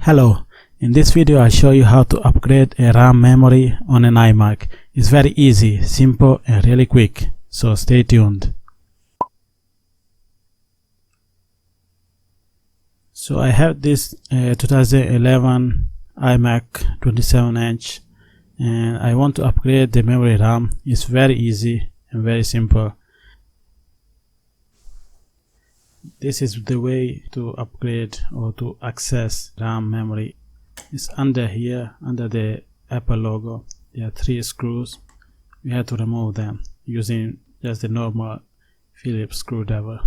Hello, in this video I'll show you how to upgrade a RAM memory on an iMac. It's very easy, simple and really quick, so stay tuned. So I have this 2011 iMac 27-inch and I want to upgrade the memory RAM. It's very easy and very simple. This is the way to upgrade or to access RAM memory. It's under here, under the Apple logo. There are 3 screws. We have to remove them using just the normal Phillips screwdriver.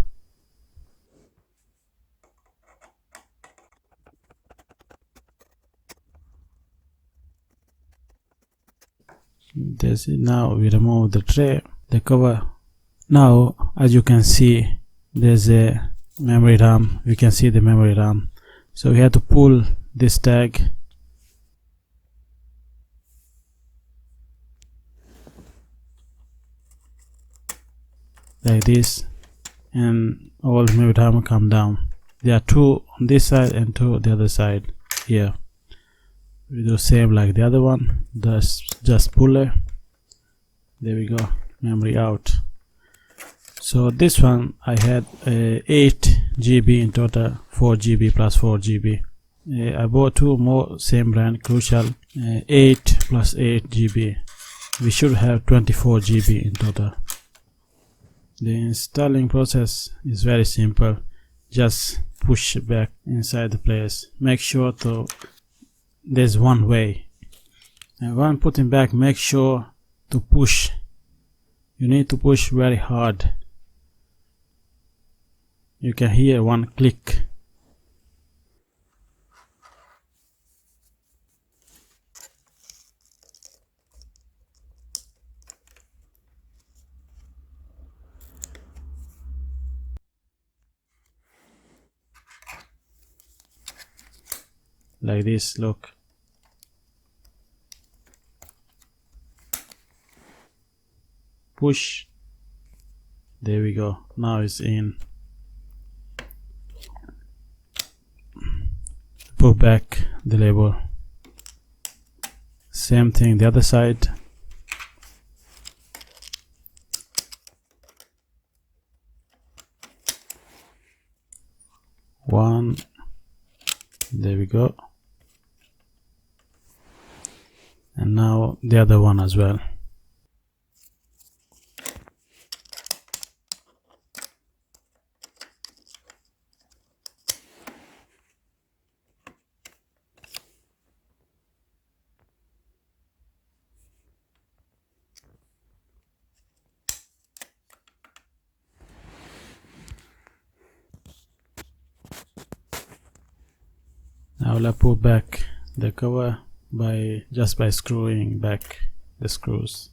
That's it. Now we remove the tray, the cover. Now as you can see, there's a memory RAM. We can see the memory RAM. So we have to pull this tag. Like this, and all memory RAM will come down. There are 2 on this side and 2 on the other side here. We do same like the other one. Just pull it. There we go. Memory out. So this one I had 8 GB in total, 4 GB plus 4 GB. I bought 2 more same brand, Crucial, 8 plus 8 GB. We should have 24 GB in total. The installing process is very simple. Just push it back inside the place. Make sure there's one way. And when putting back, make sure to push. You need to push very hard. You can hear one click. Like this, look. Push. There we go. Now it's in. Put back the label. Same thing the other side. One. There we go. And now the other one as well. Now I'll put back the cover just by screwing back the screws.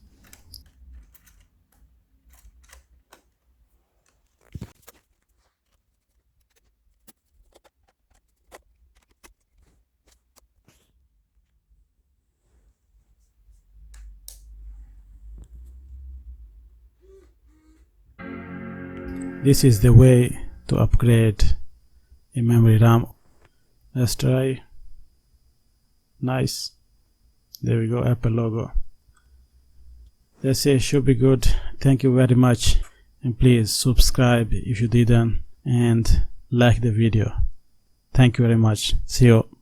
This is the way to upgrade a memory RAM. Let's try. Nice. There we go, Apple logo. That's it, should be good. Thank you very much, and please subscribe if you didn't, and like the video. Thank you very much. See you.